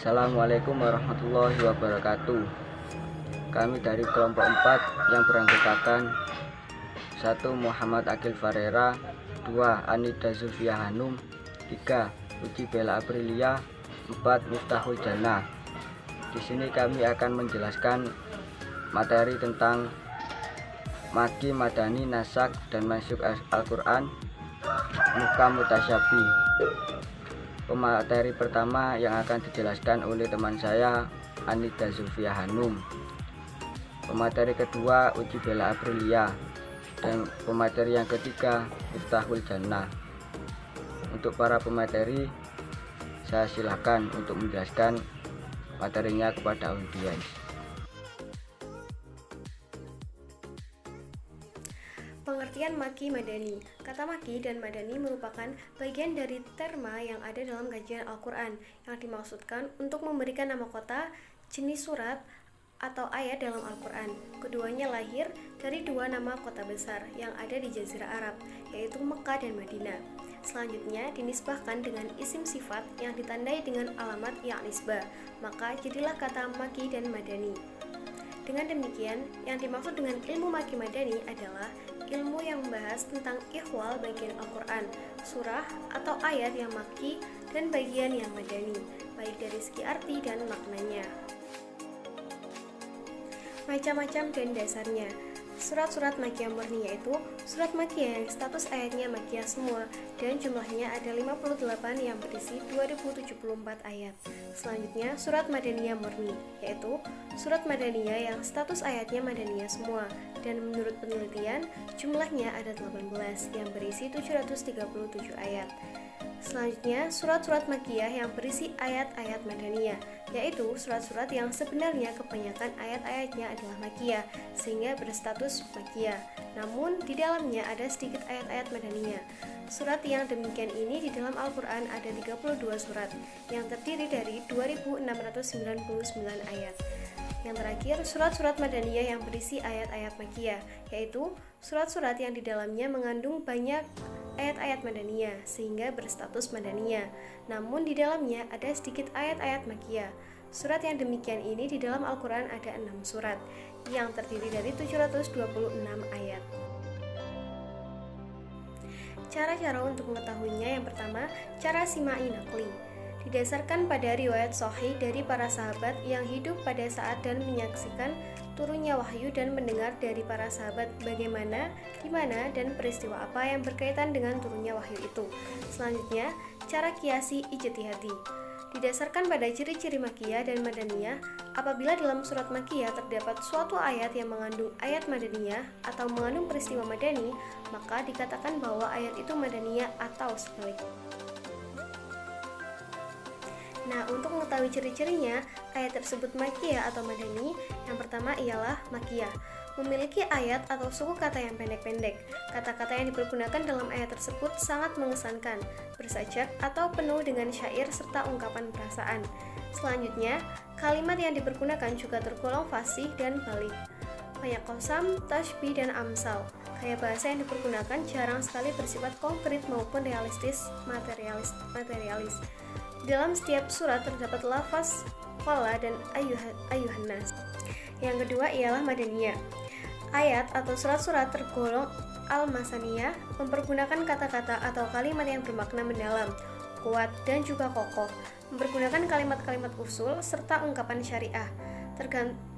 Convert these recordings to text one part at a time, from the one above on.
Assalamualaikum warahmatullahi wabarakatuh. Kami dari kelompok 4 yang beranggotakan 1. Muhammad Akil Farera, 2. Anida Zulfia Hanum, 3. Uji Bella Aprilia, 4. Miftahul Jannah. Di sini kami akan menjelaskan materi tentang Maki, Madani, Nasak, dan Mansukh Al-Quran, Muhkam, Mutasyabi. Pemateri pertama yang akan dijelaskan oleh teman saya, Anida Zulfia Hanum. Pemateri kedua, Uji Bella Aprilia. Dan pemateri yang ketiga, Miftahul Jannah. Untuk para pemateri, saya silakan untuk menjelaskan materinya kepada audiens. Pengertian Maki Madani. Kata Maki dan Madani merupakan bagian dari terma yang ada dalam kajian Al-Quran yang dimaksudkan untuk memberikan nama kota, jenis surat, atau ayat dalam Al-Quran. Keduanya lahir dari dua nama kota besar yang ada di Jazirah Arab, yaitu Mekah dan Madinah. Selanjutnya dinisbahkan dengan isim sifat yang ditandai dengan alamat yang nisbah, maka jadilah kata Maki dan Madani. Dengan demikian, yang dimaksud dengan ilmu Maki Madani adalah ilmu yang membahas tentang ihwal bagian Al-Quran, surah atau ayat yang Maki dan bagian yang Madani, baik dari segi arti dan maknanya. Macam-macam dan dasarnya. Surat-surat Makkiyah murni yaitu surat Makkiyah yang status ayatnya Makkiyah semua dan jumlahnya ada 58 yang berisi 2074 ayat. Selanjutnya surat Madaniyah murni yaitu surat Madaniyah yang status ayatnya Madaniyah semua dan menurut penelitian jumlahnya ada 18 yang berisi 737 ayat. Selanjutnya, surat-surat Makkiyah yang berisi ayat-ayat Madaniyah, yaitu surat-surat yang sebenarnya kebanyakan ayat-ayatnya adalah Makkiyah, sehingga berstatus Makkiyah. Namun, di dalamnya ada sedikit ayat-ayat Madaniyah. Surat yang demikian ini di dalam Al-Quran ada 32 surat, yang terdiri dari 2699 ayat. Yang terakhir, surat-surat Madaniyah yang berisi ayat-ayat Makkiyah, yaitu surat-surat yang di dalamnya mengandung banyak ayat-ayat Madaniyah sehingga berstatus Madaniyah. Namun di dalamnya ada sedikit ayat-ayat Makkiyah. Surat yang demikian ini di dalam Al-Quran ada 6 surat yang terdiri dari 726 ayat. Cara-cara untuk mengetahuinya, yang pertama, cara sima'i naqli. Didasarkan pada riwayat sahih dari para sahabat yang hidup pada saat dan menyaksikan turunnya wahyu dan mendengar dari para sahabat bagaimana, di mana, dan peristiwa apa yang berkaitan dengan turunnya wahyu itu. Selanjutnya, cara kiasi ijtihadi. Didasarkan pada ciri-ciri Makkiyah dan Madaniyah, apabila dalam surat Makkiyah terdapat suatu ayat yang mengandung ayat Madaniyah atau mengandung peristiwa Madani, maka dikatakan bahwa ayat itu Madaniyah atau sebaliknya. Nah, untuk mengetahui ciri-cirinya, ayat tersebut Makkiyah atau Madani, yang pertama ialah Makkiyah. Memiliki ayat atau suku kata yang pendek-pendek. Kata-kata yang dipergunakan dalam ayat tersebut sangat mengesankan, bersajak atau penuh dengan syair serta ungkapan perasaan. Selanjutnya, kalimat yang dipergunakan juga tergolong fasih dan baligh. Banyak qasam, tashbih, dan amsal. Gaya bahasa yang dipergunakan jarang sekali bersifat konkret maupun materialis. Dalam setiap surat terdapat lafaz qala dan ayuhan nas. Yang kedua ialah Madaniyah. Ayat atau surat-surat tergolong al-masaniyah mempergunakan kata-kata atau kalimat yang bermakna mendalam, kuat, dan juga kokoh, mempergunakan kalimat-kalimat usul serta ungkapan syariah.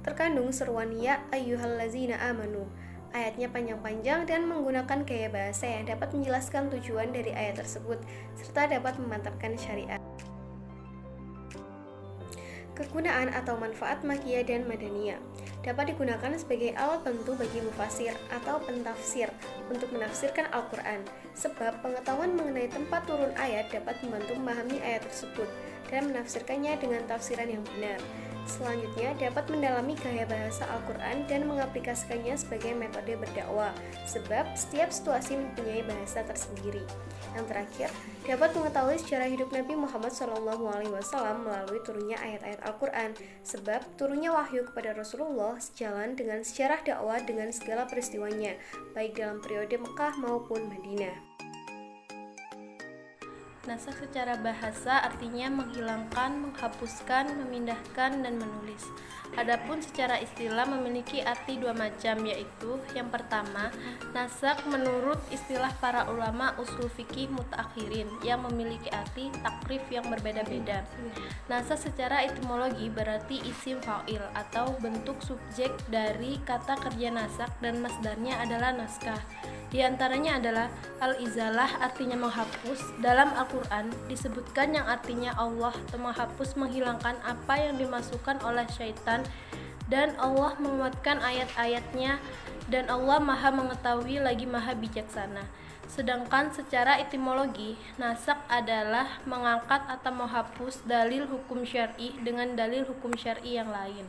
Terkandung seruan ya ayyuhallazina amanu. Ayatnya panjang-panjang dan menggunakan gaya bahasa yang dapat menjelaskan tujuan dari ayat tersebut serta dapat memantapkan syariat. Kegunaan atau manfaat Makkiyah dan Madaniyah dapat digunakan sebagai alat bantu bagi mufasir atau pentafsir untuk menafsirkan Al-Quran, sebab pengetahuan mengenai tempat turun ayat dapat membantu memahami ayat tersebut dan menafsirkannya dengan tafsiran yang benar. Selanjutnya, dapat mendalami gaya bahasa Al-Quran dan mengaplikasikannya sebagai metode berdakwah, sebab setiap situasi mempunyai bahasa tersendiri. Yang terakhir, dapat mengetahui sejarah hidup Nabi Muhammad SAW melalui turunnya ayat-ayat Al-Quran, sebab turunnya wahyu kepada Rasulullah sejalan dengan sejarah dakwah dengan segala peristiwanya, baik dalam periode Mekah maupun Madinah. Naskah secara bahasa artinya menghilangkan, menghapuskan, memindahkan, dan menulis. Adapun secara istilah memiliki arti dua macam, yaitu yang pertama, naskah menurut istilah para ulama usul fikih mutaakhirin yang memiliki arti takrif yang berbeda-beda. Naskah secara etimologi berarti isim fa'il atau bentuk subjek dari kata kerja naskah dan masdarnya adalah naskah. Di antaranya adalah al-izalah artinya menghapus. Dalam Al-Quran disebutkan yang artinya Allah menghapus, menghilangkan apa yang dimasukkan oleh syaitan, dan Allah memuatkan ayat-ayatnya, dan Allah maha mengetahui lagi maha bijaksana. Sedangkan secara etimologi, naskah adalah mengangkat atau menghapus dalil hukum syar'i dengan dalil hukum syar'i yang lain.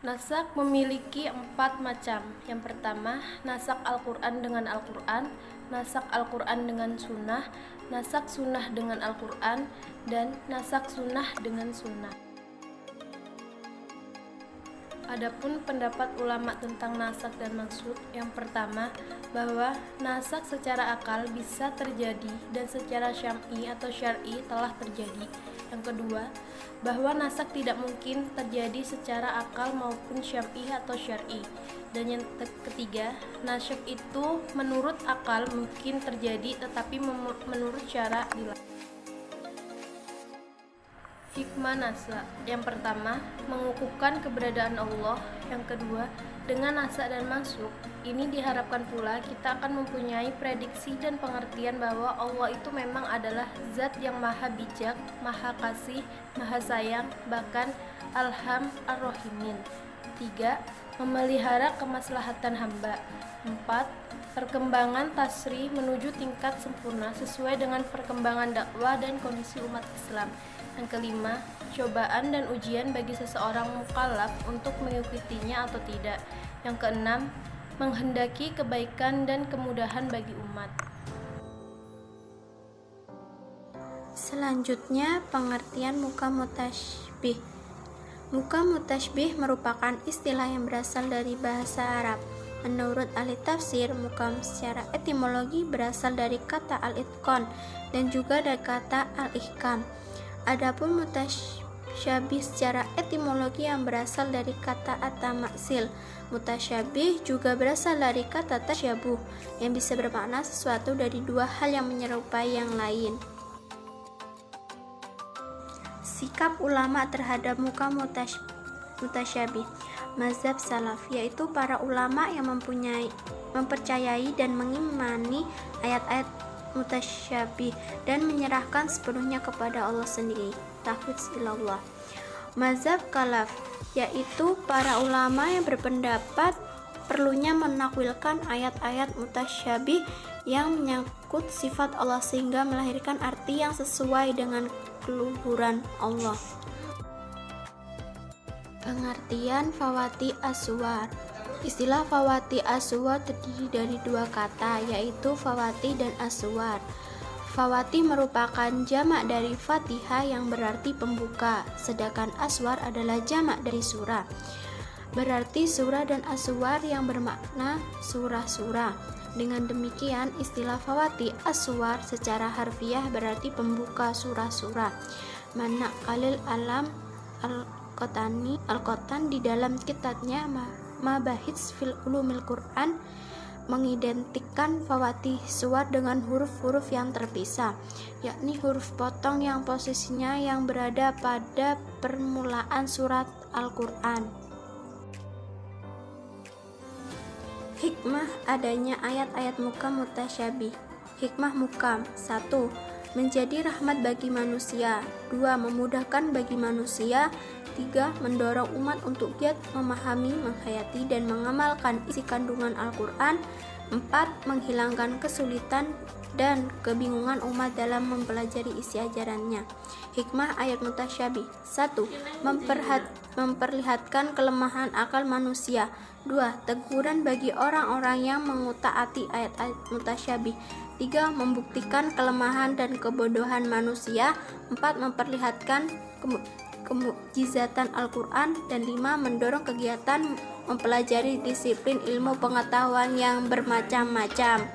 Naskah memiliki 4 macam. Yang pertama, naskah Al-Quran dengan Al-Quran, naskah Al-Quran dengan sunnah, naskah sunnah dengan Al-Quran, dan naskah sunnah dengan sunnah. Adapun pendapat ulama tentang naskah dan maksud, yang pertama, bahwa naskah secara akal bisa terjadi dan secara syam'i atau syar'i telah terjadi. Yang kedua, bahwa naskah tidak mungkin terjadi secara akal maupun syar'i atau syar'i. Dan yang ketiga, naskah itu menurut akal mungkin terjadi tetapi menurut syara' dilarang. Hikmah naskah. Yang pertama, mengukuhkan keberadaan Allah. Yang kedua, dengan naskah dan maksud ini diharapkan pula kita akan mempunyai prediksi dan pengertian bahwa Allah itu memang adalah zat yang maha bijak, maha kasih, maha sayang, bahkan Alham Ar-Rahimin. 3. Memelihara kemaslahatan hamba. 4. Perkembangan tasri menuju tingkat sempurna sesuai dengan perkembangan dakwah dan kondisi umat Islam. Yang kelima, cobaan dan ujian bagi seseorang mukallaf untuk mengikutinya atau tidak. Yang keenam, menghendaki kebaikan dan kemudahan bagi umat. Selanjutnya, pengertian muka mutasyabih. Muka mutasyabih merupakan istilah yang berasal dari bahasa Arab. Menurut ahli tafsir, mukam secara etimologi berasal dari kata al-itqan dan juga dari kata al-ihkam. Adapun mutasyabih secara etimologi yang berasal dari kata at-tamaksil. Mutasyabih juga berasal dari kata tasyabuh yang bisa bermakna sesuatu dari dua hal yang menyerupai yang lain. Sikap ulama terhadap muka mutasyabih. Mazhab salaf, yaitu para ulama yang mempercayai dan mengimani ayat-ayat mutasyabih dan menyerahkan sepenuhnya kepada Allah sendiri. Tauhid ilallah. Mazhab khalaf, yaitu para ulama yang berpendapat perlunya menakwilkan ayat-ayat mutasyabih yang menyangkut sifat Allah sehingga melahirkan arti yang sesuai dengan keluhuran Allah. Pengertian fawati aswar. Istilah fawati aswar terdiri dari dua kata, yaitu fawati dan aswar. Fawati merupakan jamak dari fatihah yang berarti pembuka, sedangkan aswar adalah jamak dari surah. Berarti surah dan aswar yang bermakna surah-surah. Dengan demikian, istilah fawati aswar secara harfiah berarti pembuka surah-surah. Mana Khalil Alam Al-Qatan di dalam kitabnya Mabahits fil Ulumil Quran mengidentikan fawati suwar dengan huruf-huruf yang terpisah, yakni huruf potong yang posisinya yang berada pada permulaan surat Al-Quran. Hikmah adanya ayat-ayat mukam mutasyabih. Hikmah mukam: 1. Menjadi rahmat bagi manusia. 2. Memudahkan bagi manusia. 3. Mendorong umat untuk giat memahami, menghayati, dan mengamalkan isi kandungan Al-Quran. 4. Menghilangkan kesulitan dan kebingungan umat dalam mempelajari isi ajarannya. Hikmah ayat mutasyabih: 1. Memperlihatkan kelemahan akal manusia. 2. Teguran bagi orang-orang yang mengutaati ayat-ayat mutasyabih. 3. Membuktikan kelemahan dan kebodohan manusia. 4. Memperlihatkan kemukjizatan Al-Quran. Dan 5. Mendorong kegiatan mempelajari disiplin ilmu pengetahuan yang bermacam-macam.